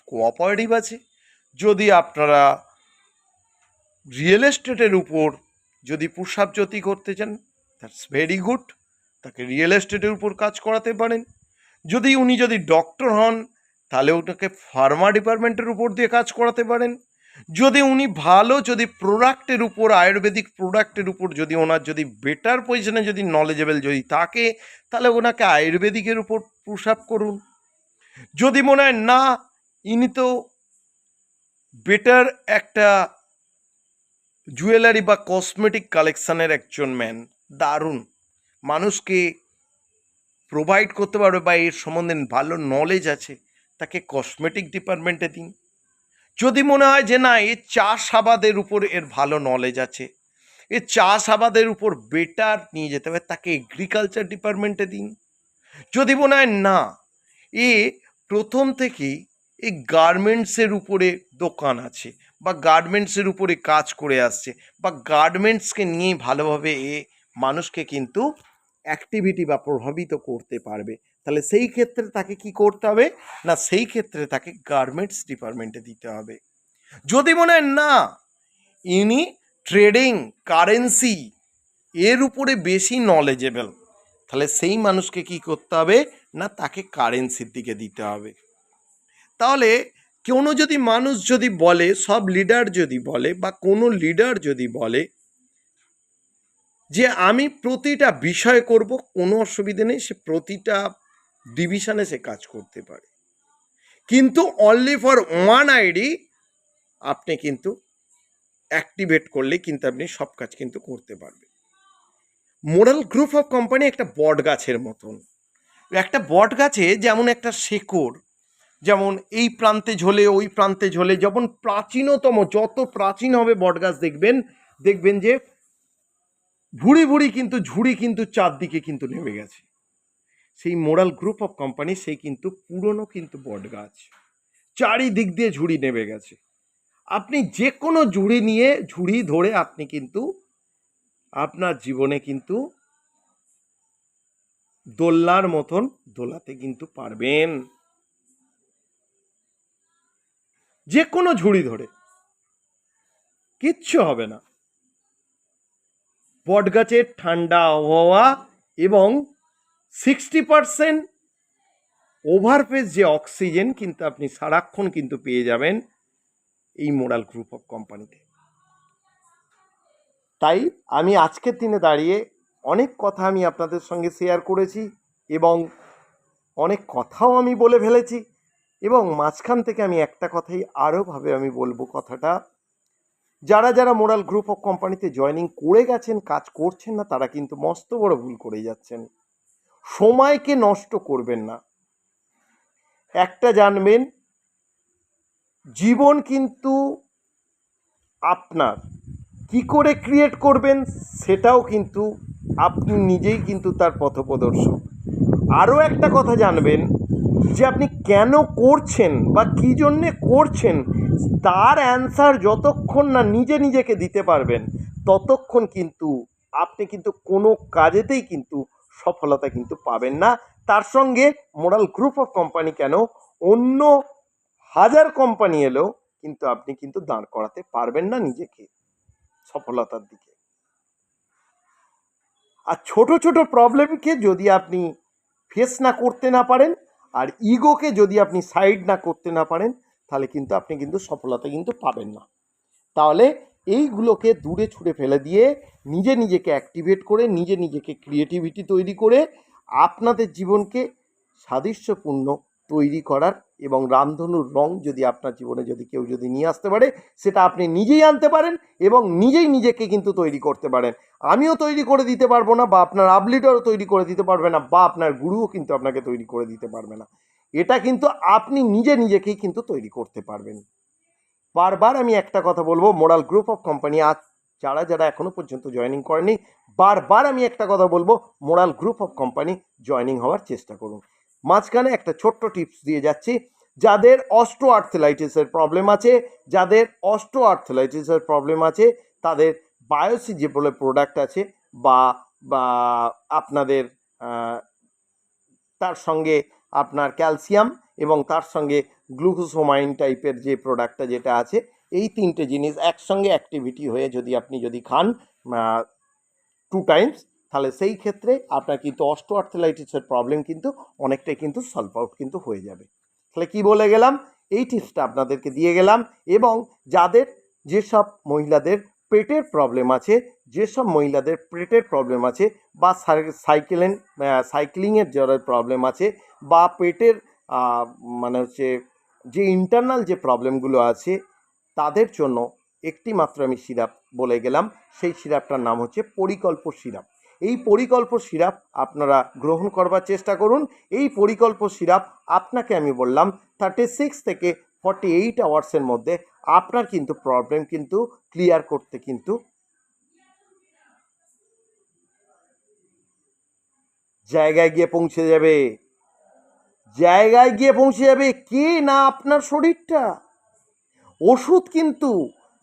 কোঅপারেটিভ আছে। যদি আপনারা রিয়েল এস্টেটের উপর যদি পুশ আপ যদি করতে চান, দ্যাটস ভেরি গুড, তাকে রিয়েল এস্টেটের উপর কাজ করাতে পারেন। যদি উনি যদি ডক্টর হন তাহলে ওটাকে ফার্মা ডিপার্টমেন্টের উপর দিয়ে কাজ করাতে পারেন। যদি উনি ভালো যদি প্রোডাক্টের উপর আয়ুর্বেদিক প্রোডাক্টের উপর যদি ওনার যদি বেটার পজিশনে যদি নলেজেবল যদি থাকে তাহলে ওনাকে আয়ুর্বেদিকের উপর পুশ আপ করুন। যদি মনে হয় না ইনি তো বেটার একটা জুয়েলারি বা কসমেটিক কালেকশানের একজন ম্যান, দারুণ মানুষকে প্রোভাইড করতে পারবে বা এর সম্বন্ধে ভালো নলেজ আছে, তাকে কসমেটিক ডিপার্টমেন্টে দিন। যদি মনে হয় যে না এর চাষাবাদের উপর এর ভালো নলেজ আছে, এর চাষাবাদের উপর বেটার নিয়ে যেতে হবে, তাকে এগ্রিকালচার ডিপার্টমেন্টে দিন। যদি মনে হয় না এ প্রথম থেকেই এই গার্মেন্টসের উপরে দোকান আছে বা গার্মেন্টসের উপরে কাজ করে আসছে বা গার্মেন্টসকে নিয়েই ভালোভাবে এ মানুষকে কিন্তু অ্যাক্টিভিটি বা প্রভাবিত করতে পারবে, তাহলে সেই ক্ষেত্রে তাকে কি করতে হবে না, সেই ক্ষেত্রে তাকে গার্মেন্টস ডিপার্টমেন্টে দিতে হবে। যদি মনে হয় না ইনি ট্রেডিং কারেন্সি এর উপরে বেশি নলেজেবল, তাহলে সেই মানুষকে কি করতে হবে না, তাকে কারেন্সির দিকে দিতে হবে। তাহলে কোনো যদি মানুষ যদি বলে, সব লিডার যদি বলে বা কোনো লিডার যদি বলে যে আমি প্রতিটা বিষয় করব, কোনো অসুবিধে নেই, সে প্রতিটা ডিভিশনে সে কাজ করতে পারে, কিন্তু অনলি ফর ওয়ান আইডি আপনি কিন্তু অ্যাক্টিভেট করলে কিন্তু আপনি সব কাজ কিন্তু করতে পারবেন। মোরাল গ্রুপ অফ কোম্পানি একটা বট গাছের মতন। একটা বট গাছে যেমন একটা শেকড়, যেমন এই প্রান্তে ঝোলে ওই প্রান্তে ঝোলে, যেমন প্রাচীনতম যত প্রাচীন হবে বট গাছ দেখবেন যে ভুড়ি কিন্তু ঝুড়ি কিন্তু চারদিকে কিন্তু নেমে গেছে। সেই মোরাল গ্রুপ অফ কোম্পানি সেই কিন্তু পুরনো কিন্তু বট গাছ, চারিদিক দিয়ে ঝুড়ি নেমে গেছে। আপনি যে কোনো ঝুড়ি ধরে আপনি কিন্তু আপনার জীবনে কিন্তু দোলনার মতন দোলাতে কিন্তু পারবেন, যে কোনো ঝুড়ি ধরে, কিচ্ছু হবে না। বটগাছের ঠান্ডা আবহাওয়া এবং 60% ওভারফেস যে অক্সিজেন কিন্তু আপনি সারাক্ষণ কিন্তু পেয়ে যাবেন এই মোরাল গ্রুপ অফ কোম্পানিতে। তাই আমি আজকের দিনে দাঁড়িয়ে অনেক কথা আমি আপনাদের সঙ্গে শেয়ার করেছি এবং অনেক কথাও আমি বলে ফেলেছি, এবং মাঝখান থেকে আমি একটা কথাই আরোভাবে আমি বলবো, কথাটা যারা মোরাল গ্রুপ অফ কোম্পানিতে জয়েনিং করে গেছেন, কাজ করছেন না, তারা কিন্তু মস্ত বড় ভুল করে যাচ্ছেন। সময়কে নষ্ট করবেন না। একটা জানবেন, জীবন কিন্তু আপনার, কি করে ক্রিয়েট করবেন সেটাও কিন্তু আপনি নিজেই কিন্তু তার পথপ্রদর্শক। আরও একটা কথা জানবেন যে আপনি কেন করছেন বা কী জন্যে করছেন তার অ্যান্সার যতক্ষণ না নিজেকে দিতে পারবেন ততক্ষণ কিন্তু আপনি কিন্তু কোনো কাজেতেই কিন্তু সফলতা কিন্তু পাবেন না। তার সঙ্গে মোরাল গ্রুপ অফ কোম্পানি কেন, অন্য 1000 কোম্পানি এলেও কিন্তু আপনি কিন্তু দাঁড় করাতে পারবেন না নিজেকে সফলতার দিকে। আর ছোট ছোট প্রবলেমকে যদি আপনি ফেস না করতে না পারেন, আর ইগোকে যদি আপনি সাইড না করতে না পারেন, তাহলে কিন্তু আপনি কিন্তু সফলতা কিন্তু পাবেন না। তাহলে এইগুলোকে দূরে ছুঁড়ে ফেলে দিয়ে নিজেকে অ্যাক্টিভেট করে নিজেকে ক্রিয়েটিভিটি তৈরি করে আপনাদের জীবনকে সাদৃশ্যপূর্ণ তৈরি করার এবং রামধনুর রং যদি আপনার জীবনে যদি কেউ যদি নিয়ে আসতে পারে, সেটা আপনি নিজেই আনতে পারেন এবং নিজেকে কিন্তু তৈরি করতে পারেন। আমিও তৈরি করে দিতে পারবো না, বা আপনার আপলিডারও তৈরি করে দিতে পারবে না, বা আপনার গুরুও কিন্তু আপনাকে তৈরি করে দিতে পারবে না। এটা কিন্তু আপনি নিজেকেই কিন্তু তৈরি করতে পারবেন। বারবার আমি একটা কথা বলবো, মোরাল গ্রুপ অফ কোম্পানি আজ যারা এখনো পর্যন্ত জয়েনিং করেনি, বারবার আমি একটা কথা বলবো, moral group of company joining হওয়ার চেষ্টা করুন। মাঝখানে একটা ছোট্ট টিপস দিয়ে যাচ্ছি, যাদের অস্টিওআর্থ্রাইটিসের প্রবলেম আছে, তাদের বায়োসি যে বলে প্রোডাক্ট আছে, বা আপনাদের তার সঙ্গে আপনার ক্যালসিয়াম এবং তার সঙ্গে গ্লুকোসামাইন টাইপের যে প্রোডাক্টটা যেটা আছে, এই 3টে জিনিস একসঙ্গে অ্যাক্টিভিটি হয়ে যদি খান 2 টাইমস, তাহলে সেই ক্ষেত্রে আপনার কিন্তু অস্টিওআর্থ্রাইটিসের প্রবলেম কিন্তু অনেকটাই কিন্তু সলভ আউট কিন্তু হয়ে যাবে। তাহলে কি বলে গেলাম, এই টিপসটা আপনাদেরকে দিয়ে গেলাম। এবং যেসব মহিলাদের পেটের প্রবলেম আছে, বা সাইক্লিংয়ের যারা প্রবলেম আছে, বা পেটের মানে হচ্ছে যে ইন্টারনাল যে প্রবলেমগুলো আছে, তাদের জন্য একটি মাত্র আমি সিরাপ বলে গেলাম। সেই সিরাপটার নাম হচ্ছে পরিকল্প সিরাপ। এই পরিকল্প সিরাপ আপনারা গ্রহণ করবার চেষ্টা করুন। এই পরিকল্প সিরাপ আপনাকে আমি বললাম 36 থেকে 48 আওয়ার্সের মধ্যে আপনার কিন্তু প্রবলেম কিন্তু ক্লিয়ার করতে কিন্তু জায়গায় গিয়ে পৌঁছে যাবে কে না আপনার শরীরটা। ওষুধ কিন্তু,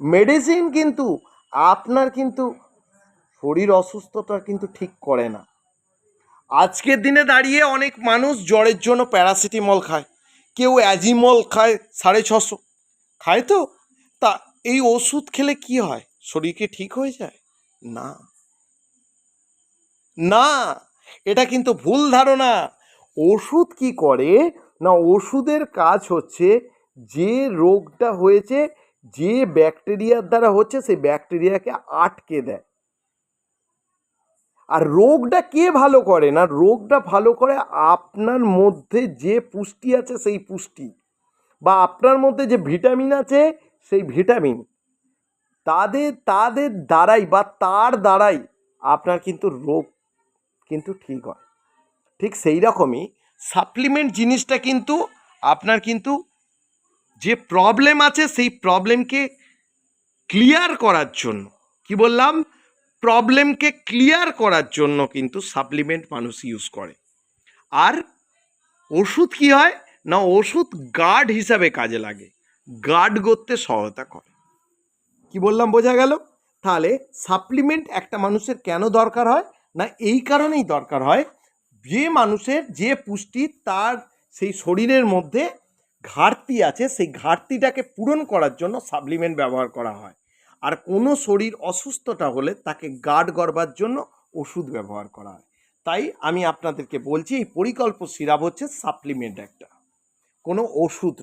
মেডিসিন কিন্তু আপনার কিন্তু শরীর অসুস্থতা কিন্তু ঠিক করে না। আজকের দিনে দাঁড়িয়ে অনেক মানুষ জ্বরের জন্য প্যারাসিটামল খায়, কেউ অ্যাজিমল খায় 650 খায়। তো তা এই ওষুধ খেলে কি হয়, শরীরকে ঠিক হয়ে যায়? না না, এটা কিন্তু ভুল ধারণা। ওষুধ কি করে না, ওষুধের কাজ হচ্ছে যে রোগটা হয়েছে, যে ব্যাকটেরিয়ার দ্বারা হচ্ছে, সেই ব্যাকটেরিয়াকে আটকে দেয়। আর রোগটা কে ভালো করে না, রোগটা ভালো করে আপনার মধ্যে যে পুষ্টি আছে সেই পুষ্টি, বা আপনার মধ্যে যে ভিটামিন আছে সেই ভিটামিন, তাদের দ্বারাই বা তার দ্বারাই আপনার কিন্তু রোগ কিন্তু ঠিক হয়। ঠিক সেই রকমই সাপ্লিমেন্ট জিনিসটা কিন্তু আপনার কিন্তু যে প্রবলেম আছে সেই প্রবলেমকে ক্লিয়ার করার জন্য, কি বললাম, প্রবলেমকে ক্লিয়ার করার জন্য কিন্তু সাপ্লিমেন্ট মানুষ ইউজ করে। আর ওষুধ কি হয় না, ওষুধ গার্ড হিসাবে কাজে লাগে, গার্ড করতে সহায়তা করে। কি বললাম বোঝা গেল? তাহলে সাপ্লিমেন্ট একটা মানুষের কেন দরকার হয় না, এই কারণেই দরকার হয়, যে মানুষের যে পুষ্টি তার সেই শরীরের মধ্যে ঘাটতি আছে, সেই ঘাটতিটাকে পূরণ করার জন্য সাপ্লিমেন্ট ব্যবহার করা হয়। আর কোনো শরীর অসুস্থতা হলে তাকে গার্ড করবার জন্য ওষুধ ব্যবহার করা হয়। তাই আমি আপনাদেরকে বলছি, এই পরিকল্প সিরাপ হচ্ছে সাপ্লিমেন্ট, একটা কোনো ওষুধ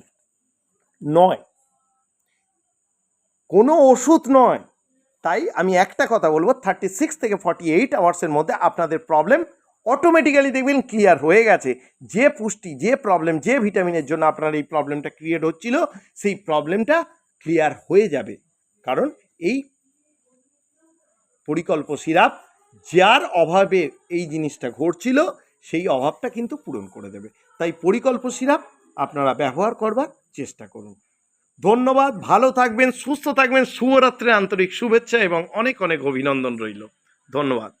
নয়, কোনো ওষুধ নয়। তাই আমি একটা কথা বলবো, 36 থেকে 48 আওয়ার্সের মধ্যে আপনাদের প্রবলেম অটোমেটিক্যালি দেখবেন ক্লিয়ার হয়ে গেছে। যে পুষ্টি, যে প্রবলেম, যে ভিটামিনের জন্য আপনার এই প্রবলেমটা ক্রিয়েট হচ্ছিল, সেই প্রবলেমটা ক্লিয়ার হয়ে যাবে। কারণ এই পরিকল্প সিরাপ যার অভাবে এই জিনিসটা ঘটছিল, সেই অভাবটা কিন্তু পূরণ করে দেবে। তাই পরিকল্প সিরাপ আপনারা ব্যবহার করবার চেষ্টা করুন। ধন্যবাদ, ভালো থাকবেন, সুস্থ থাকবেন। শুভরাত্রির আন্তরিক শুভেচ্ছা এবং অনেক অভিনন্দন রইল। ধন্যবাদ।